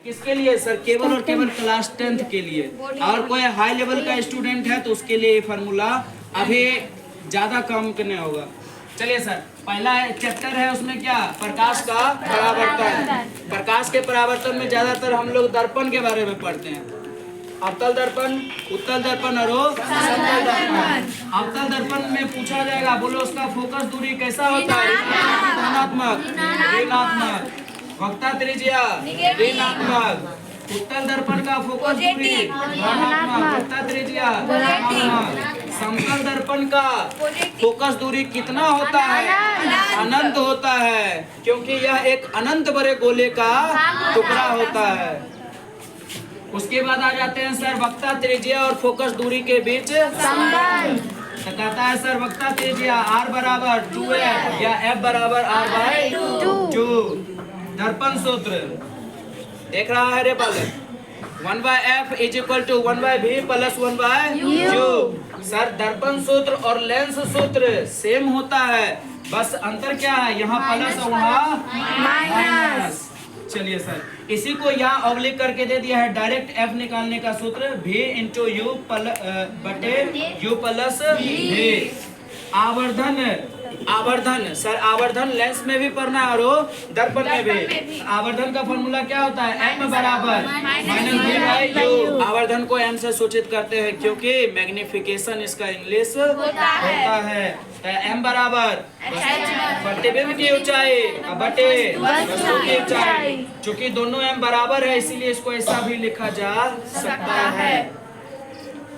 किसके लिए सर? केवल और केवल क्लास 10th के लिए। और कोई हाई लेवल का स्टूडेंट है तो उसके लिए ये फार्मूला अभी ज्यादा काम करने होगा। चलिए सर, पहला चैप्टर है उसमें क्या? प्रकाश का परावर्तन। प्रकाश के परावर्तन में ज्यादातर हम लोग दर्पण के बारे में पढ़ते हैं। अवतल दर्पण, उत्तल दर्पण और समतल दर्पण। अवतल दर्पण में पूछा जाएगा, बोलो उसका फोकस दूरी कैसा होता है? धनात्मक, ऋणात्मक। वक्ता त्रिज्या ऋणात्मक। उत्तल दर्पण का फोकस दूरी धनात्मक, वक्ता त्रिज्या धनात्मक। समतल दर्पण का फोकस दूरी कितना होता है? अनंत होता है, क्योंकि यह एक अनंत बड़े गोले का टुकड़ा होता है। उसके बाद आ जाते हैं सर वक्ता त्रिज्या और फोकस दूरी के बीच संबंध। तो कहता है सर वक्ता त्रिज्या R बराबर 2F या F बराबर R/2। दर्पण सूत्र देख रहा है रे बालक? 1/F is equal to 1/V plus 1/U। Sir दर्पण सूत्र और लेंस सूत्र सेम होता है, बस अंतर क्या है? यहाँ प्लस और वहाँ माइनस। चलिए सर, इसी को यहाँ ऑब्लिक करके दे दिया है। डायरेक्ट F निकालने का सूत्र V इंटू U बटे U प्लस V। आवर्धन सर, आवर्धन लेंस में भी पढ़ना है और दर्पण में भी। आवर्धन का फॉर्मूला क्या होता है? M बराबर -V/U। आवर्धन को M से सूचित करते हैं क्योंकि मैग्निफिकेशन इसका इंग्लिश होता है। M बराबर प्रतिबिंब की ऊंचाई बटे वस्तु की ऊंचाई। चूंकि दोनों M बराबर है इसीलिए इसको ऐसा भी लिखा जा सकता है।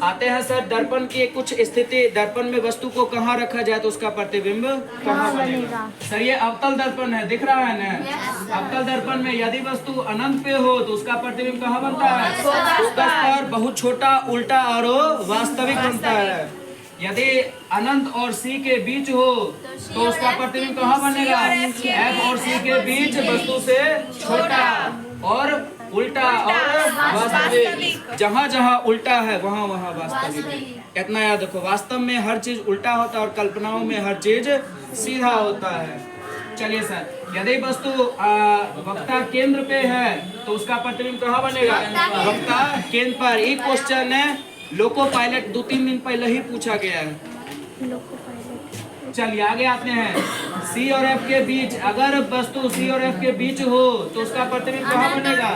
आते हैं सर दर्पण की कुछ स्थिति। दर्पण में वस्तु को कहाँ रखा जाए तो उसका प्रतिबिंब कहाँ बनेगा? सर ये अवतल दर्पण है, दिख रहा है ना? अवतल दर्पण में यदि वस्तु अनंत पे हो तो उसका प्रतिबिंब कहाँ बनता है? फोकस पर बहुत छोटा, उल्टा और वास्तविक बनता है। यदि अनंत और C के बीच हो तो उसका प्रतिबिंब कहाँ बनेगा? F और C के बीच वस्तु से छोटा और उल्टा और वास्तविक। जहाँ जहाँ उल्टा है वहाँ वहाँ वास्तविक। इतना याद रखो, वास्तव में हर चीज उल्टा होता है और कल्पनाओं में हर चीज सीधा होता है। चलिए सर, यदि वस्तु वक्ता केंद्र पे है तो उसका प्रतिबिंब कहाँ बनेगा? वक्ता केंद्र पर। एक क्वेश्चन है लोको पायलट 2-3 दिन पहले ही पूछा गया है। चलिए आगे आते हैं। C और F के बीच, अगर वस्तु C और F के बीच हो तो उसका प्रतिबिंब कहाँ बनेगा?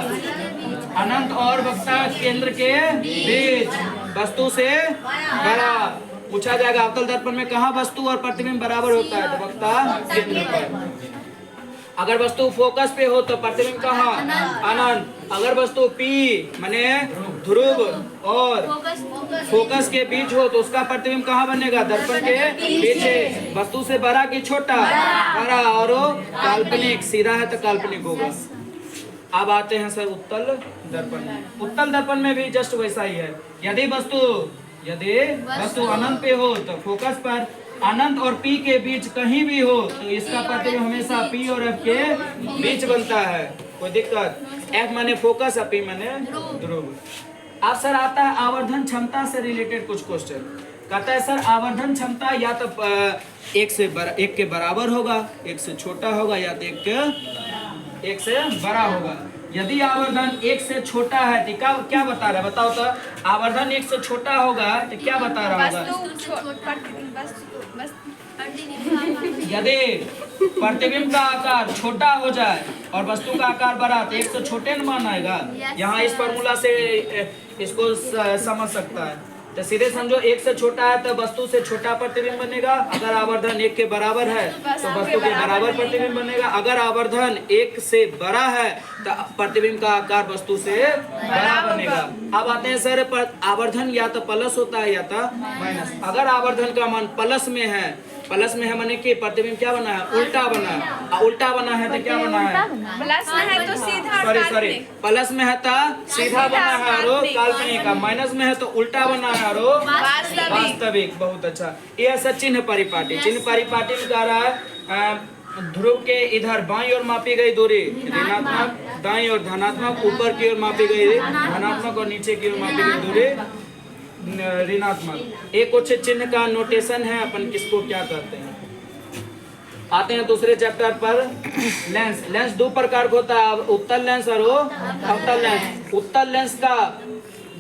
अनंत और वक्ता केंद्र के बीच, वस्तु से बड़ा। पूछा जाएगा अवतल दर्पण में कहाँ वस्तु और प्रतिबिंब बराबर होता है? तो वक्ता केंद्र पर। अगर वस्तु फोकस पे हो तो प्रतिबिंब कहाँ? अनंत। अगर वस्तु P माने ध्रुव और फोकस के बीच हो तो उसका प्रतिबिंब कहाँ बनेगा? दर्पण के पीछे। वस्तु से बड़ा कि छोटा? बड़ा। और काल्पनिक, सीधा है तो काल्पनिक होगा। अब आते हैं सर उत्तल दर्पण में। उत्तल दर्पण में भी जस्ट वैसा ही है। यदि वस्तु अनंत पे हो तो फोकस पर, अनंत और P के बीच कहीं भी हो तो इसका प्रतिबिंब हमेशा P और F के बीच बनता है। कोई दिक्कत? F माने फोकस और P माने ध्रुव। अब सर आता है आवर्धन क्षमता से रिलेटेड कुछ क्वेश्चन। कहता है सर आवर्धन क्षमता या तो एक के बराबर होगा, एक से छोटा होगा, या तो एक से बड़ा होगा। यदि आवर्धन 1 से छोटा है तो क्या बता रहा है? बताओ तो। आवर्धन 1 से छोटा होगा तो क्या बता रहा होगा? यदि प्रतिबिंब का आकार छोटा हो जाए और वस्तु का आकार बड़ा तो 1 से छोटे न मानेगा। यहाँ इस फॉर्मूला से इसको समझ सकता है। तो सीधे समझो 1 से छोटा है तो वस्तु से छोटा प्रतिबिंब बनेगा। अगर आवर्धन 1 के बराबर है तो वस्तु के बराबर प्रतिबिंब बनेगा। अगर आवर्धन 1 से बड़ा है तो प्रतिबिंब का आकार वस्तु से बड़ा बनेगा। अब आते हैं सर आवर्धन या तो प्लस होता है या तो माइनस। अगर आवर्धन का मान प्लस में है माने कि प्रतिबिंब क्या बना है? उल्टा बना है। उल्टा बना है तो क्या बना है? प्लस में है तो सीधा। प्लस में है तो सीधा बना है और काल्पनिक। माइनस में है तो उल्टा बना है और वास्तविक। बहुत अच्छा। यह है चिन्ह परिपाटी। चिन्ह परिपाटी में कह रहा है ध्रुव के इधर बाईं ओर मापी गई दूरी ऋणात्मक, दाईं ओर धनात्मक, ऊपर की ओर मापी गई धनात्मक और नीचे की ओर मापी गई दूरी ऋणात्मक। एक कुछ चिन्ह का नोटेशन है, अपन किसको क्या कहते हैं? आते हैं दूसरे चैप्टर पर। लेंस, लेंस दो प्रकार का होता है, उत्तल लेंस और वो अवतल लेंस। उत्तल लेंस का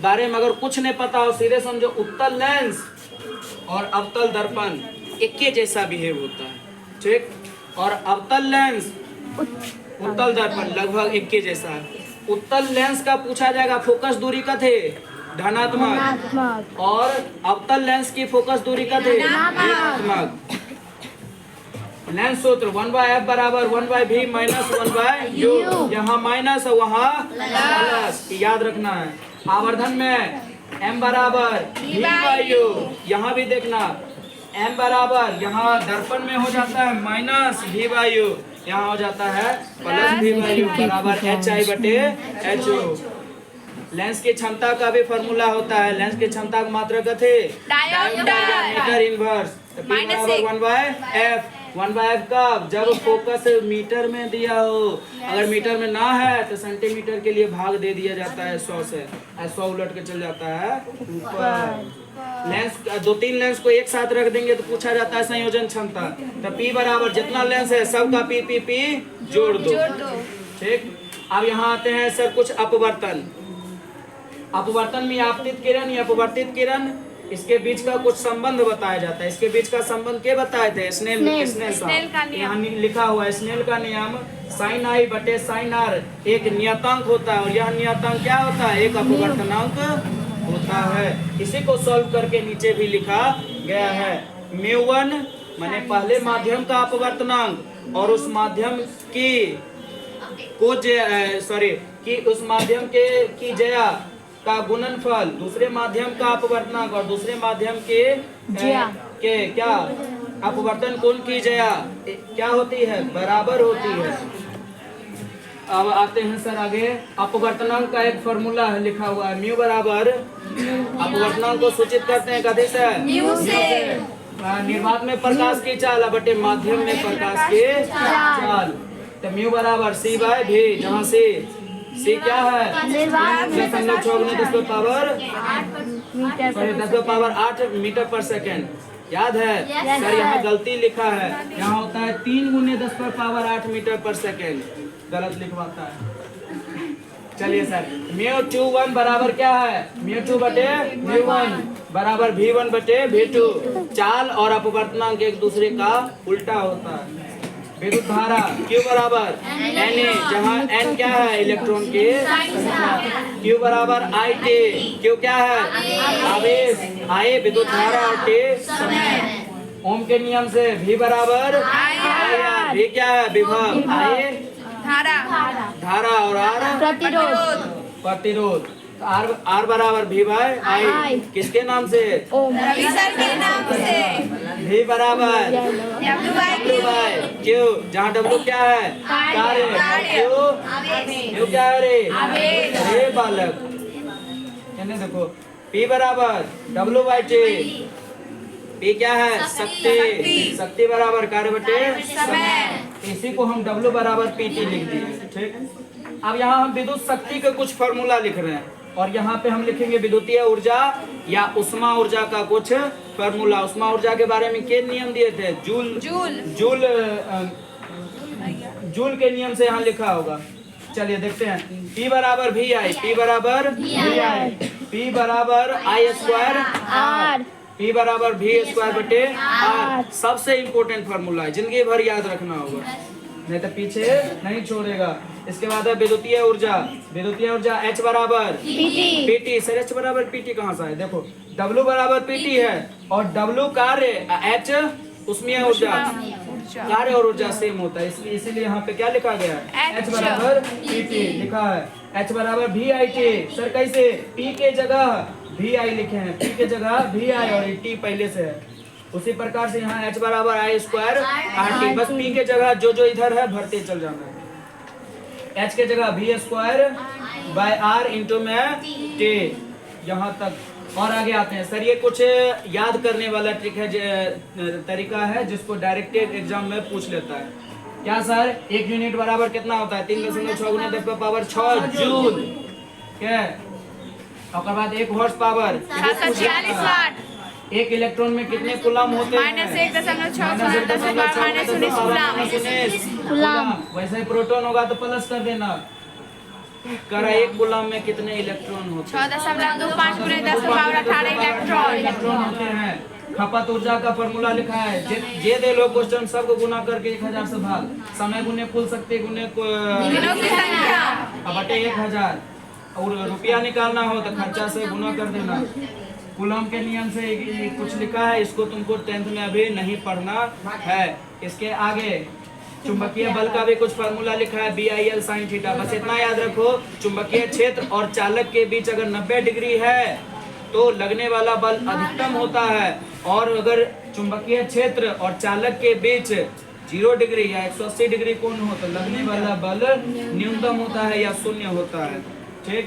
बारे में अगर कुछ नहीं पता हो, सीधे समझो उत्तल लेंस और अवतल दर्पण एक ही जैसा बिहेव होता है, ठीक। और अवतल लेंस उत्तल दर्पण लगभग एक ही जैसा है। उत्तल लेंस का पूछा जाएगा फोकस दूरी का थे धनात्मक, और अवतल लेंस की फोकस दूरी का थे ऋणात्मक। लेंस सूत्र 1/f बराबर 1/v माइनस 1/u। यहाँ माइनस है वहाँ प्लस, याद रखना है। आवर्धन में m बराबर v/u, यहाँ भी देखना m बराबर, यहाँ दर्पण में हो जाता है माइनस v/u, यहाँ हो जाता है प्लस v/u बराबर hi/ho। लेंस की क्षमता का भी फॉर्मूला होता है। लेंस की क्षमता की मात्रा का थे डायोमीटर इनवर्स, P बराबर 1/f। 1/f कब? जब फोकस मीटर में दिया हो, अगर मीटर में ना है तो सेंटीमीटर के लिए भाग दे दिया जाता है 100 से, 100 उलट के चल जाता है ऊपर। लेंस 2-3 लेंस को एक साथ रख देंगे तो पूछा जाता है संयोजन क्षमता। तो P बराबर जितना लेंस है सबका P जोड़ दो, ठीक। अब यहाँ आते हैं सर कुछ अपवर्तन। अपवर्तन में आपतित किरण या अपवर्तित किरण, इसके बीच का कुछ संबंध बताया जाता है। इसके बीच का संबंध क्या बताए थे? स्नेल का यहाँ लिखा हुआ है स्नेल का नियम, साइन आई बटे साइन आर एक नियतांक होता है, और यह नियतांक क्या होता है? एक अपवर्तनांक होता है। इसी को सॉल्व करके नीचे भी लिखा गया है। म्यू1 माने पहले माध्यम का अपवर्तनांक और उस माध्यम की उस माध्यम के की जया का गुणनफल, दूसरे माध्यम का अपवर्तनांक और दूसरे माध्यम के क्या अपवर्तन कोण की जया क्या होती है? बराबर होती है। अब आते हैं सर आगे। अपवर्तनांक का एक फॉर्मूला है लिखा हुआ है, म्यू बराबर, अपवर्तनांक को सूचित करते हैं कथी से? म्यू से। निर्वात में प्रकाश की चाल बटे माध्यम में प्रकाश की चाल, तो म्यू बराबर c/v, जहाँ से C क्या है? 10⁻⁸ मीटर पर सेकेंड। याद है सर? यहाँ गलती लिखा है, यहाँ होता है 3 × 10⁻8 मीटर पर सेकेंड, गलत लिखवाता है। चलिए सर, μ21 बराबर क्या है? μ2 बटे μ1 बराबर v1 बटे v2। चाल और अपवर्तनांक एक दूसरे का उल्टा होता है। विद्युत धारा Q बराबर Na, जहाँ N क्या है? इलेक्ट्रॉन के संख्या। Q बराबर IT, Q क्या है? आवेश, I विद्युत धारा और T समय। ओम के नियम से V बराबर IR, V क्या है? विभव, I धारा और R प्रतिरोध। R बराबर V/I, किसके नाम से? रवि सर के नाम से। V बराबर W/Q, जहाँ W क्या है? कार्य, Q क्या है रे? अरे बालक, देखो P बराबर W/T, P क्या है? शक्ति, शक्ति बराबर कार्य बटे समय। इसी को हम W बराबर PT लिख दिए, ठीक। अब यहाँ हम विद्युत शक्ति का कुछ फॉर्मूला लिख रहे हैं, और यहाँ पे हम लिखेंगे विद्युतीय ऊर्जा या उष्मा ऊर्जा का कुछ फॉर्मूला। उष्मा ऊर्जा के बारे में क्या नियम दिए थे? जूल के नियम से यहाँ लिखा होगा। चलिए देखते हैं। P बराबर VI, P बराबर VI, P बराबर I² R, P बराबर V² बटे R। सबसे इम्पोर्टेंट फॉर्मूला है, जिंदगी भर याद रखना होगा, नहीं तो पीछे नहीं छोड़ेगा। इसके बाद है विद्युतीय ऊर्जा। विद्युतीय ऊर्जा H बराबर PT। सर H बराबर PT कहाँ से है? देखो W बराबर PT है, और W कार्य, H उष्मीय ऊर्जा, कार्य और ऊर्जा सेम होता है, इसलिए इसीलिए यहाँ पे क्या लिखा गया है? H बराबर PT लिखा है। H बराबर VIT। सर कैसे? P के जगह VI लिखे हैं, P के जगह VI और T पहले से है। उसी प्रकार से यहाँ H बराबर I² RT, बस P के जगह जो इधर है भरते चल जाना है। H के जगह V²/R इंटू में T, यहाँ तक। और आगे आते हैं सर, ये कुछ याद करने वाला ट्रिक है, तरीका है जिसको डायरेक्टेड एग्जाम में पूछ लेता है। क्या सर? 1 यूनिट बराबर कितना होता है? 3.6 × 10⁻6 जूल। क्या? और बाद 1 हॉर्स पावर एक इलेक्ट्रॉन में कितने कूलम होते हैं? -1.6 कूलम। वैसे ही प्रोटॉन होगा तो प्लस कर देना। करा एक कूलम में कितने इलेक्ट्रॉन होते हैं? 6.25 × 10⁻18 इलेक्ट्रॉन होते हैं। खपत ऊर्जा का फॉर्मूला लिखा है, जे दे लो क्वेश्चन सबको गुना करके 1000 से भाग, समय गुने कुल शक्ति गुने दिनों की संख्या बटे 1000, और रुपया निकालना हो तो खर्चा से गुना कर देना। कूलम के नियम से कुछ लिखा है, इसको तुमको 10th में अभी नहीं पढ़ना है। इसके आगे चुंबकीय बल का भी कुछ फार्मूला लिखा है, BIL sin थीटा। बस इतना याद रखो, चुंबकीय क्षेत्र और चालक के बीच अगर 90 डिग्री है तो लगने वाला बल अधिकतम होता है, और अगर चुंबकीय क्षेत्र और चालक के बीच 0 डिग्री या 180 डिग्री कोण हो तो लगने वाला बल न्यूनतम होता है या शून्य होता है। ठीक।